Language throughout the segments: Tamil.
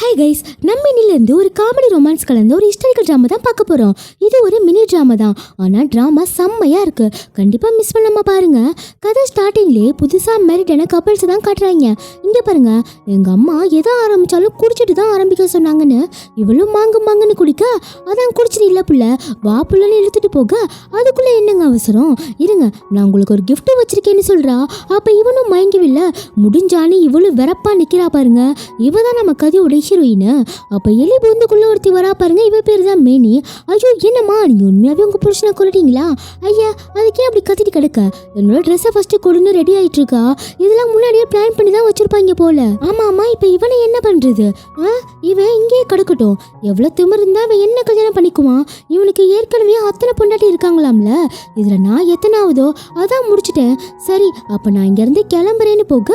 ஹாய் கைஸ், நம்ம இன்னிலேருந்து ஒரு காமெடி ரொமான்ஸ் கலந்த ஒரு ஹிஸ்டாரிக்கல் ட்ராமா தான் பார்க்க போகிறோம். இது ஒரு மினி ட்ராமா தான், ஆனால் ட்ராமா செம்மையாக இருக்குது. கண்டிப்பாக மிஸ் பண்ணாமல் பாருங்கள். கதை ஸ்டார்டிங்லேயே புதுசாக மேரிடான கப்பல்ஸை தான் காட்டுறாங்க. இங்கே பாருங்கள், எங்கள் அம்மா எதை ஆரம்பித்தாலும் குடிச்சிட்டு தான் ஆரம்பிக்க சொன்னாங்கன்னு இவளும் மாங்குன்னு குடிக்க, அதான் குடிச்சிட்டு இல்லை புள்ள, வா புள்ளன்னு இழுத்துட்டு போக, அதுக்குள்ளே என்னங்க அவசரம், இருங்க நான் உங்களுக்கு ஒரு கிஃப்ட் வச்சிருக்கேன்னு சொல்கிறா. அப்போ இவனும் மயங்கவில்லை, முடிஞ்சானு இவளும் வெறப்பா நிற்கிறா பாருங்க. இவ தான் நம்ம கதையோட ஹீரோயின். அப்போ எலி பூந்துக்குள்ள ஒருத்தி வரா பாருங்க, இவ பேர் தான் மேனி. ஐயோ என்னம்மா, நீங்கள் உண்மையாகவே உங்கள் புருஷனை கொல்லிட்டீங்களா? ஐயா அதுக்கே அப்படி கத்திட்டு கிடக்க, என்னோட ட்ரெஸ்ஸை ஃபஸ்ட்டு கொடுன்னு ரெடி ஆகிட்டு இருக்கா. இதெல்லாம் முன்னாடியே பிளான் பண்ணி தான் வச்சிருப்பாங்க போல. ஆமாம், இப்போ இவனை என்ன பண்ணுறது? இவன் இங்கேயே கிடக்கட்டும், எவ்வளோ திமிர் இருந்தால் அவன் என்ன கல்யாணம் பண்ணிக்குவான்? இவனுக்கு ஏற்கனவே அத்தனை பொண்டாட்டி இருக்காங்களாம்ல, இதில் நான் எத்தனாவதோ அதான் முடிச்சுட்டேன். சரி அப்போ நான் இங்கேருந்து கிளம்புறேன்னு போக,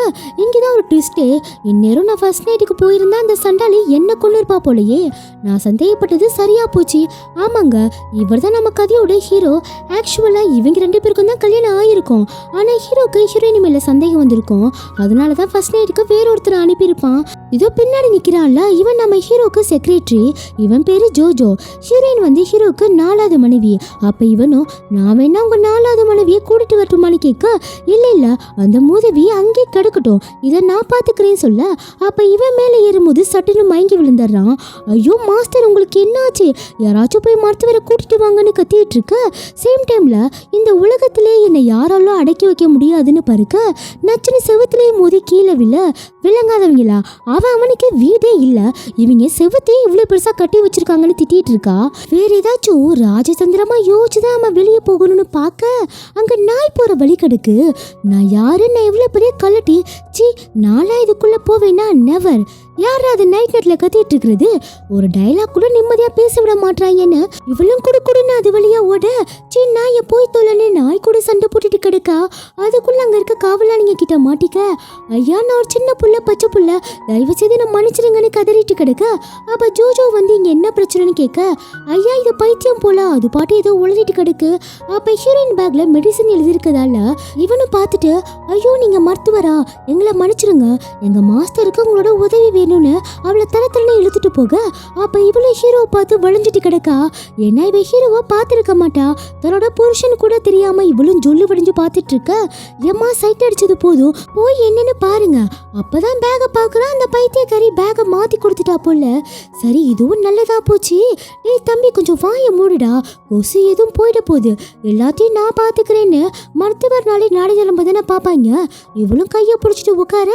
இங்கே தான் ஒரு ட்விஸ்ட்டு. இந்நேரம் நான் ஃபர்ஸ்ட் நைட்டுக்கு போயிருந்தா அந்த சண்டாளி என்ன கொண்டு இருப்பா போலையே. நான் சந்தேகப்பட்டது சரியா போச்சு. ஆமாங்க, இவர் தான் நம்ம கதையோட ஹீரோ. ஆக்சுவலாக இவங்க ரெண்டு பேருக்கும் தான் கல்யாணம் ஆகிருக்கும், ஆனால் ஹீரோக்கு ஹீரோயின் மேலே சந்தேகம் வந்திருக்கும். அதனால தான் ஃபர்ஸ்ட் நைட்டுக்கு வேறொருத்தர் அனுப்பியிருப்பான். இதோ பின்னாடி நிற்கிறான்ல, இவன் நம்ம ஹீரோக்கு செக்ரட்டரி. இவன் பேர் ஜோஜோ. ஹீரோயின் வந்து ஹீரோக்கு 4வது மனைவி. அப்போ இவனும், நான் வேணா உங்கள் 4வது மனைவியை கூட்டிட்டு வரட்டுமான்னு கேட்க, இல்லை அந்த மூதவி அங்கே கிடக்கட்டும், இதை நான் பார்த்துக்கிறேன்னு சொல்ல, அப்போ இவன் மேலே ஏறும்போது சட்டுன்னு மயங்கி விழுந்துடுறான். ஐயோ மாஸ்டர், உங்களுக்கு என்னாச்சு? யாராச்சும் போய் மருத்துவரை கூட்டிட்டு வாங்கன்னு கத்திட்டு இருக்க, சேம் டைம்ல இந்த உலகத்திலே என்னை யாராலும் அடக்கி வைக்க முடியாதுன்னு பருக்க, நச்சுன்னு செவத்திலேயே மோதி கீழே விளங்காதவங்களா, அவனுக்கு வீடே இல்லை, இவங்க செவத்தையே இவ்வளோ பெருசா கட்டி வச்சிருக்காங்கன்னு திட்டிட்டு இருக்கா. வேற ஏதாச்சும் ராஜதந்திரமா யோசிச்சுதான் அவன் வெளியே போகணும்னு பார்க்க, அங்க நாய் போற வழி கிடக்கு. நான் யாரு, நான் எவ்வளோ பெரிய கலட்டி, சி நாளா இதுக்குள்ள போவேன்னா நெவர். யார் அது நைட் நெட்ல கத்திட்டு இருக்கிறது? ஒரு டைலாக் கூட நிம்மதியா பேச விட மாட்டாங்கன்னு இவளும் குடுன்னு அது வழியா ஓட, சி நாயை போய் தொலைன்னு நாய் கூட சண்டை போட்டுட்டு கிடக்கா. அதுக்குள்ள அங்க இருக்க காவலாளிங்க கிட்ட மாட்டிக்க, ஐயா நான் ஒரு சின்ன புள்ள, பச்சை புள்ள, தயவு செய்து நான் மன்னிச்சிருங்கன்னு கதறிட்டு கிடக்க. அப்ப ஜோஜோ வந்து இங்க என்ன பிரச்சனைன்னு கேட்க, ஐயா இது பைத்தியம் போல, அது பாட்டு ஏதோ உளறிட்டு கிடக்கு. அப்ப ஹீரோயின் பேக்ல மெடிசன் எழுதிருக்கதால இவனு பார்த்துட்டு, ஐயோ நீங்க மருத்துவரா, எங்களை மன்னிச்சிருங்க, எங்க மாஸ்டருக்கு உங்களோட உதவி வேணும்னு அவளை தரத்தரன்னு இழுத்துட்டு போக, அப்ப இவளை ஹீரோவை பார்த்து வளைஞ்சிட்டு கிடக்கா. ஏன்னா இவ ஹீரோவை பார்த்துருக்க மாட்டா, தன்னோட புருஷன் கூட தெரியாம இவளும் ஜொல்லு வடிஞ்சு பார்த்துட்டு இருக்க. எம்மா சைட் அடிச்சது போதும், போய் என்னன்னு பாருங்க. அப்பதான் பேகை பார்க்குறா, அந்த பைத்தியக்காரி பேகை மாத்தி கொடுத்துட்டா போல. சரி இதுவும் நல்லதா போச்சு. டேய் தம்பி கொஞ்சம் வாயை மூடுடா, கொசு எதுவும் போயிட போகுது, எல்லாத்தையும் நான் பார்த்துக்கிறேன்னு மருத்துவர் நாளை நாடகம் தானே பார்ப்பாங்க. இவளும் கையை பிடிச்சிட்டு உட்கார,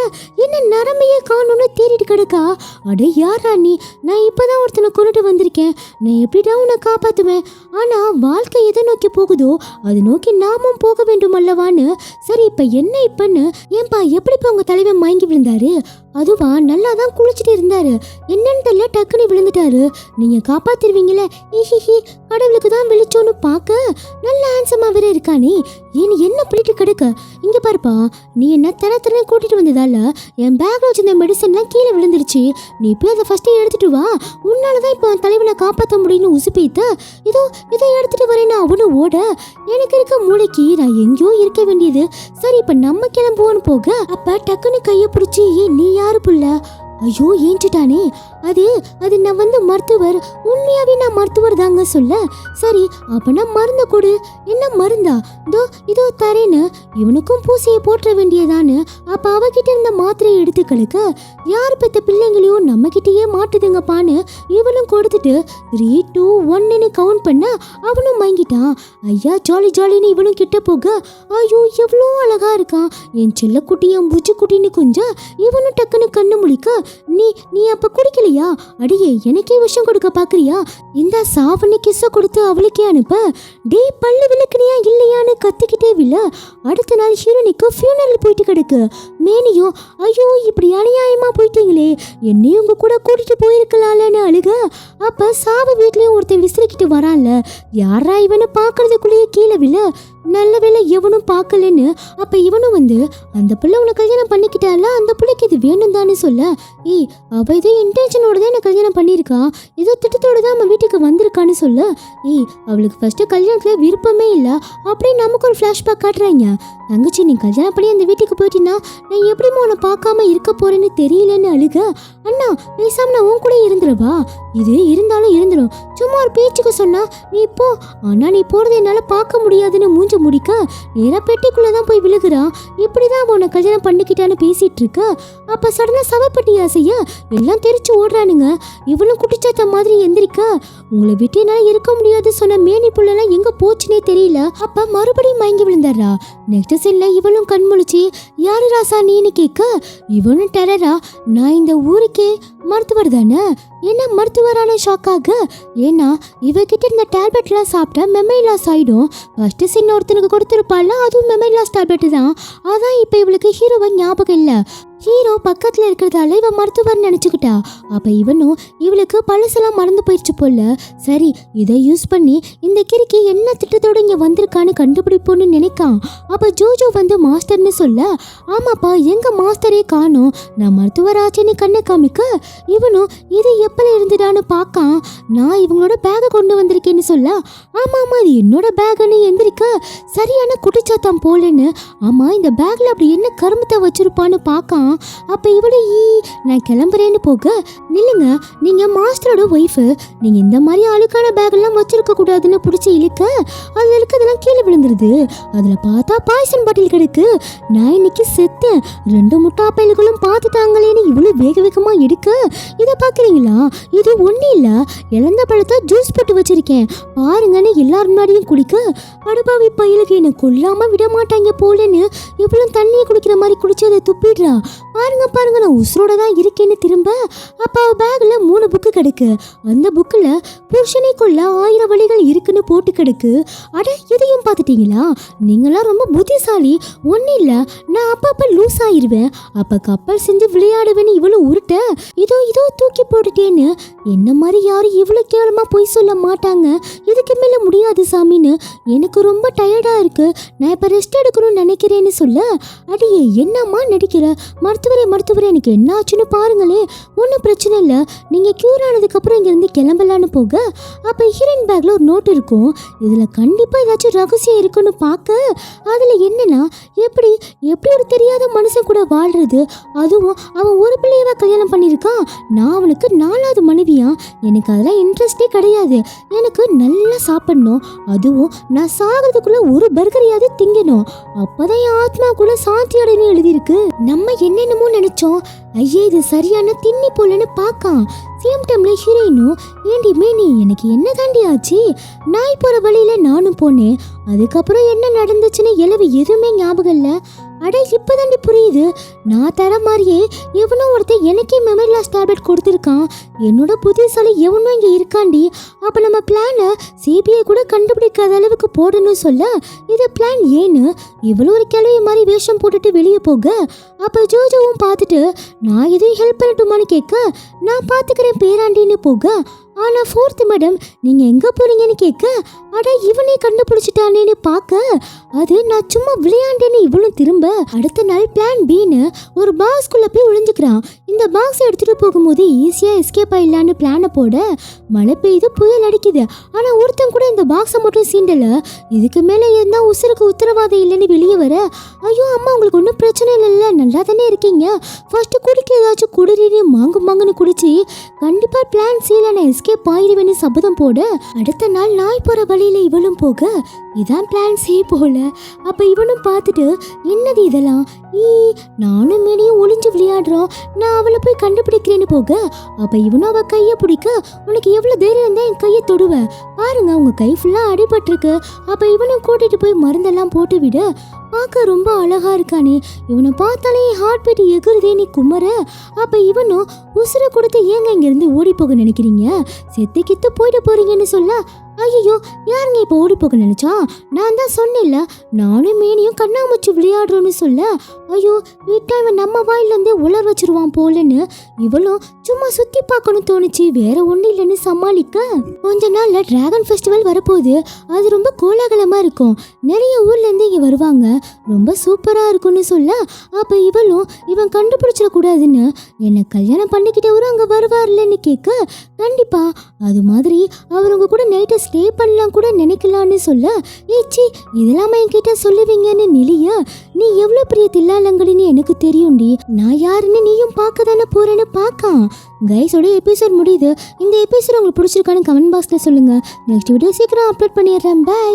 என்ன நரம்பையே காணும்னு தேடிட்டு கிடக்கா. அடே யாரா நீ, நான் இப்பதான் ஒருத்தனை கொண்டுட்டு வந்திருக்கேன், நான் எப்படிடா உன்னை காப்பாத்துவேன்? ஆனா வாழ்க்கை எதை நோக்கி போகுதோ அது நோக்கி நாமும் போக வேண்டும் அல்லவான்னு. சரி இப்ப என்ன இப்பன்னு, ஏன்பா எப்படிப்பா உங்க தலைவன் மயங்கி விழுந்தாரு? அதுவா நல்லா தான் குளிச்சுட்டு இருந்தாரு, என்னன்னு தெரியல டக்குன்னு விழுந்துட்டாரு, நீங்க காப்பாத்திருவீங்களே, ஹிஹி கடவுளுக்கு தான் வெளிச்சோன்னு பார்க்க நல்ல ஹேண்ட்ஸமா வேற இருக்கானே, ஏன் என்ன பண்ணிட்டு கிடக்க? இங்க பாருப்பா, நீ என்ன தரத்தரன்னு கூட்டிட்டு வந்ததால என் பேக்ல வச்சிருந்த மெடிசன்லாம் கீழே விழுந்துருச்சு, நீ போய் அதை ஃபர்ஸ்ட் எடுத்துட்டு வா, உன்னாலதான் இப்போ தலைவனை காப்பாற்ற முடியும்னு உசுப்பேத்த, இதை எடுத்துட்டு வரேன்னு அவனும் ஓட, எனக்கு இருக்க மூளைக்கு நான் எங்கேயோ இருக்க வேண்டியது. சரி இப்ப நம்ம கிளம்புவோன்னு போக, அப்ப டக்குன்னு கையை பிடிச்சி, நீ யாரு புள்ள? ஐயோ ஏஞ்சிட்டானே, அது நான் வந்து மருத்துவர், உண்மையாவே நான் மருத்துவர் தாங்க சொல்ல. சரி அப்பனா மருந்த கொடு. என்ன மருந்தா? இதோ தரேன்னு இவனுக்கும் பூசியை போற்ற வேண்டியதான்னு. அப்ப அவகிட்ட இருந்த மாத்திரையை எடுத்து கலக்க, யார் பெத்த பிள்ளைங்களையும் நம்ம கிட்டயே மாட்டுதுங்கப்பான்னு இவனும் கொடுத்துட்டு 3 2 1ன்னு கவுண்ட் பண்ண அவனும் மயங்கிட்டான். ஐயா ஜாலின்னு இவனும் கிட்ட போக, ஐயோ எவ்வளோ அழகா இருக்கான் என் செல்ல குட்டி, என் புஜ்ஜு குட்டின்னு கொஞ்சம் இவனும் டக்குன்னு கண்ணு முழிக்க, நீ அப்ப குடிக்கலையா? அடியே எனக்கே விஷம் கொடுக்க பாக்குறியா? இந்த சாவணி கிஸ்ஸ கொடுத்து அவளுக்கே அனுப்ப, டே பல்லு விளக்குனியா இல்லையான்னு கத்திக்கிட்டே வில்ல. அடுத்த நாள் ஹீரோனிக்கு ஃபியூனரல் போயிட்டு கிடக்கு. மேனியும், ஐயோ இப்படி அநியாயமா போயிட்டீங்களே, என்னையும் உங்க கூட கூட்டிட்டு போயிருக்கலாம்னு அழுக. அப்ப சாவ வீட்லயும் ஒருத்தன் விசிறிக்கிட்டு வரான்ல, யாரா இவனை பாக்குறதுக்குள்ளேயே கீழே வில்ல. நல்ல வேலை எவனும் பார்க்கலன்னு. அப்ப இவனும் வந்து, அந்த பிள்ளை உன்னை கல்யாணம் பண்ணிக்கிட்டால, அந்த பிள்ளைக்கு இது வேணும் தானே சொல்ல, அவ ஏதோ இன்டென்ஷனோட தான் என்ன கல்யாணம் பண்ணியிருக்கா, ஏதோ திட்டத்தோட தான் நம்ம வீட்டுக்கு வந்திருக்கான்னு சொல்ல, அவளுக்கு ஃபர்ஸ்ட் கல்யாணத்துல விருப்பமே இல்லை அப்படின்னு நமக்கு ஒரு ஃபிளாஷ்பேக் காட்டுறாங்க. தங்கச்சி நீ கல்யாணம் பண்ணி அந்த வீட்டுக்கு போயிட்டீங்கன்னா நான் எப்படிமா உன்னை பார்க்காம இருக்க போறேன்னு தெரியலன்னு அழுக. அண்ணா வேணாம், பேசாம நான் உன் கூட இருந்துருவா. இது இருந்தாலும் இருந்துடும். சும்மா ஒரு பேச்சுக்கு சொன்னா நீ போ. ஆனா நீ போறது என்னால பார்க்க முடியாதுன்னு மூஞ்ச முடிக்க நேரா பெட்டிக்குள்ளதான் போய் விழுகுறா. இப்படிதான் உன்னை கல்யாணம் பண்ணிக்கிட்டான்னு பேசிட்டு இருக்க. அப்ப சடனா சவப்பட்டி ஆசைய எல்லாம் தெரிச்சு ஓடுறானுங்க. இவளும் குட்டிச்சாத்த மாதிரி எந்திரிக்க உங்களை விட்டு என்னால இருக்க முடியாது சொன்ன மேனி புள்ளெல்லாம் எங்க போச்சுனே தெரியல. அப்ப மறுபடியும் மயங்கி விழுந்தாரா. நெக்ஸ்ட் சீன்ல இவளும் கண் முழிச்சு யாரு ராசா நீன்னு கேட்க இவனும் டெரரா நான் இந்த ஊருக்கே மருத்துவர் தானே, என்ன மருத்துவரான ஷாக்காக. ஏன்னா இவகிட்ட இந்த டேப்லெட்லாம் சாப்பிட்டா மெமரி லாஸ் ஆயிடும். ஃபர்ஸ்ட் சீன் ஒருத்தனுக்கு கொடுத்துருப்பாள், அதுவும் மெமரி லாஸ் டேப்லெட் தான். அதான் இப்போ இவளுக்கு ஹீரோவை ஞாபகம் இல்லை. ஹீரோ பக்கத்துல இருக்கிறதால இவன் மருத்துவர் நினைச்சுக்கிட்டா. அப்ப இவனும் இவளுக்கு பழசெல்லாம் மறந்து போயிடுச்சு போல. சரி இதை யூஸ் பண்ணி இந்த கிறுக்கி என்ன திட்டத்தோட இங்க வந்திருக்கான்னு கண்டுபிடிப்போன்னு நினைக்கான். அப்ப ஜோஜோ வந்து மாஸ்டர்னு சொல்ல ஆமாப்பா எங்க மாஸ்டரே காணோம், நான் மருத்துவர் ஆச்சுன்னு கண்ணை காமிக்க இவனும் இது எப்பல இருந்துடான்னு பார்க்கான். நான் இவங்களோட பேகை கொண்டு வந்திருக்கேன்னு சொல்ல ஆமா ஆமா இது என்னோட பேகுன்னு எந்திரிக்க சரியான குடிச்சாத்தான் போலன்னு. ஆமா இந்த பேக்ல அப்படி என்ன கருமத்தை வச்சிருப்பான்னு பார்க்கான். அப்ப இவளு நான் கிளம்புறேன்னு போக நில்லுங்க, நீங்க மாஸ்டரோட ஒய்ஃபு, நீங்க இந்த மாதிரி அழுக்கான பேக் எல்லாம் வச்சிருக்க கூடாதுன்னு பிடிச்சி இழுக்க அதுல இருக்கிறதெல்லாம் கீழே விழுந்துருது. அதுல பார்த்தா பாய்சன் பாட்டில் கிடக்கு. நான் இன்னைக்கு செத்தேன், 2 முட்டா பயல்களும் பார்த்துட்டாங்களேன்னு இவ்வளவு வேக வேகமா எடுக்க இதை பாக்குறீங்களா, இது ஒண்ணு இல்ல இழந்த பழத்தை ஜூஸ் போட்டு வச்சிருக்கேன் பாருங்கன்னு எல்லாரும் முன்னாடியும் குடிக்க அடுப்பாவி பயிலுக்கு என்ன கொல்லாம விட மாட்டாங்க போலன்னு இவ்வளவு தண்ணியை குடிக்கிற மாதிரி குடிச்சு அதை துப்பிடுறா. பாருங்க பாருங்க நான் உசுரோட தான் இருக்கேன்னு திரும்ப அப்பா பேக்ல 3 புக்கு கிடக்கு. அந்த புக்கில் புருஷனை கொள்ள 1000 வழிகள் இருக்குன்னு போட்டு கிடக்கு. அட இதையும் பார்த்துட்டீங்களா, நீங்களாம் ரொம்ப புத்திசாலி. ஒன்றும் இல்லை நான் அப்பப்போ லூஸ் ஆயிடுவேன், அப்போ கப்பல் செஞ்சு விளையாடுவேன்னு இவ்வளோ உருட்ட இதோ இதோ தூக்கி போட்டுட்டேன்னு. என்ன மாதிரி யாரும் இவ்வளோ கேவலமாக பொய் சொல்ல மாட்டாங்க, இதுக்கு மேலே முடியாது சாமின்னு. எனக்கு ரொம்ப டயர்டாக இருக்கு, நான் இப்போ ரெஸ்ட் எடுக்கணும்னு நினைக்கிறேன்னு சொல்ல அடியே என்னம்மா நடிக்கிற, மருத்துவரே எனக்கு என்ன ஆச்சுன்னு பாருங்களே. ஒன்றும் பிரச்சனை இல்லை, நீங்கள் க்யூர் ஆனதுக்கப்புறம் இங்கேருந்து கிளம்பலான்னு போக அப்போ ஹீரோயின் பேக்கில் ஒரு நோட் இருக்கும். இதில் கண்டிப்பாக ஏதாச்சும் ரகசியம் இருக்குன்னு பார்க்க அதில் என்னன்னா எப்படி ஒரு தெரியாத மனுஷன் கூட வாழ்றது, அதுவும் அவன் ஒரு பிள்ளையவா கல்யாணம் பண்ணியிருக்கான், நான் அவனுக்கு 4வது மனைவியா. எனக்கு அதெல்லாம் இன்ட்ரெஸ்டே கிடையாது, எனக்கு நல்லா சாப்பிடணும், அதுவும் நான் சாகிறதுக்குள்ள ஒரு பர்கரையாவது திங்கணும், அப்போதான் என் ஆத்மாக்குள்ள சாந்தி அடைன்னு எழுதியிருக்கு. நம்ம என்னென்னமோ நினைச்சோம், ஐயே இது சரியான திண்ணி போலன்னு பார்க்கான். சேம் டைம்ல ஹீரோயினும் ஏண்டி மேனி எனக்கு என்ன தாண்டி ஆச்சு, நாய் போற வழியில நானும் போனேன், அதுக்கப்புறம் என்ன நடந்துச்சுன்னு எலவு எதுவுமே ஞாபகம் இல்லை. அட இப்போதாண்டி புரியுது, நான் தர மாதிரியே எவனும் ஒருத்தர் எனக்கே மெமரி லாஸ் டேப்லெட் கொடுத்துருக்கான், என்னோட புத்திசாலி எவனும் இங்கே இருக்காண்டி. அப்போ நம்ம பிளானை சிபிஐ கூட கண்டுபிடிக்காத அளவுக்கு போடணும் சொல்ல இது பிளான் ஏன்னு இவ்வளோ ஒரு கிளவி மாதிரி வேஷம் போட்டுட்டு வெளியே போக அப்போ ஜோஜோவும் பார்த்துட்டு நான் எதுவும் ஹெல்ப் பண்ணட்டுமான்னு கேட்க நான் பார்த்துக்கிறேன் பேராண்டின்னு போக ஆனால் 4th மேடம் நீங்கள் எங்கே போகிறீங்கன்னு கேட்க அட இவனே கண்டுபிடிச்சிட்டானேன்னு பார்க்க அது நான் சும்மா விளையாண்டேன்னு இவளும் திரும்ப அடுத்த நாள் பிளான் பின்னு ஒரு பாக்ஸ்குள்ளே போய் ஒளிஞ்சுக்கிறான். இந்த பாக்ஸை எடுத்துகிட்டு போகும்போது ஈஸியாக எஸ்கேப் ஆயிடலான்னு பிளானை போட மழை பெய்யுது, புயல் அடிக்குது, ஆனால் ஒருத்தன் கூட இந்த பாக்ஸை மட்டும் சீண்டலை. இதுக்கு மேலே இருந்தால் உசுருக்கு உத்தரவாதம் இல்லைன்னு வெளியே வர ஐயோ அம்மா உங்களுக்கு ஒன்றும் பிரச்சனை இல்லைல்ல, நல்லா தானே இருக்கீங்க, ஃபர்ஸ்ட்டு குடிக்க ஏதாச்சும் குடிறீன்னு மாங்குன்னு குடிச்சு கண்டிப்பாக பிளான் சீல நான் எஸ்கேப் ஆயிடுவேன்னு சபதம் போட அடுத்த நாள் நாய் போகிற வழியில இவளும் போக இதான் பிளான் சி போல. அப்ப இவனும் பார்த்துட்டு என்னது இதெல்லாம், நானும் மேனியும் ஒளிஞ்சு விளையாடுறோம், நான் அவளை போய் கண்டுபிடிக்கிறேன்னு போக அப்ப இவனும் அவ கையை பிடிக்க உனக்கு எவ்வளவு தைரியம் இருந்தா என் கையை தொடுவ, பாருங்க உங்க கை ஃபுல்லா அடிபட்டிருக்கு. அப்ப இவனும் கூட்டிட்டு போய் மருந்தெல்லாம் போட்டு விட பார்க்க ரொம்ப அழகா இருக்கானே, இவனை பார்த்தாலே ஹார்ட் பீட் எகுறுதே நீ குமர. அப்ப இவனும் உசுரை கொடுத்து ஏங்க இங்கிருந்து ஓடி போக நினைக்கிறீங்க, செத்து கித்து போயிட்டு போறீங்கன்னு சொல்ல ஐயோ யாருங்க இப்போ ஓடி போக நினைச்சா, நான் தான் சொன்னேன்ல நானும் மேனியும் கண்ணாமூச்சி விளையாடுறோன்னு சொல்ல ஐயோ வீட்டா இவன் நம்ம வாயிலேருந்தே உலர் வச்சிருவான் போலன்னு இவளும் சும்மா சுத்தி பார்க்கணும் தோணுச்சு, வேற ஒன்றும் இல்லைன்னு சமாளிக்க கொஞ்ச நாள்ல டிராகன் ஃபெஸ்டிவல் வரப்போகுது, அது ரொம்ப கோலாகலமா இருக்கும், நிறைய ஊர்ல இருந்து இங்க வருவாங்க, ரொம்ப சூப்பரா இருக்கும்னு சொல்ல அப்ப இவளும் இவன் கண்டுபிடிச்சிடக்கூடாதுன்னு என்னை கல்யாணம் பண்ணிக்கிட்டவரும் அங்க வருவார்லன்னு கேட்க கண்டிப்பா அது மாதிரி அவர் உங்க கூட நைட்டை ஸ்டே பண்ணலாம் கூட நினைக்கலான்னு சொல்ல, ஏச்சி இதெல்லாம என்கிட்ட சொல்லுவீங்கன்னு நிலையா, நீ எவ்வளவு பெரிய தில்லாலங்கடின்னு எனக்கு தெரியும்டி, நான் யாருன்னு நீயும் பார்க்க தானே போறேன்னு பார்க்கான். கைஸோட எபிசோட் முடியுது. இந்த எபிசோட் உங்களுக்கு பிடிச்சிருக்கான்னு கமெண்ட் பாக்ஸ்ல சொல்லுங்க. நெக்ஸ்ட் வீடியோ சீக்கிரம் அப்லோட் பண்ணிடுறேன். பை.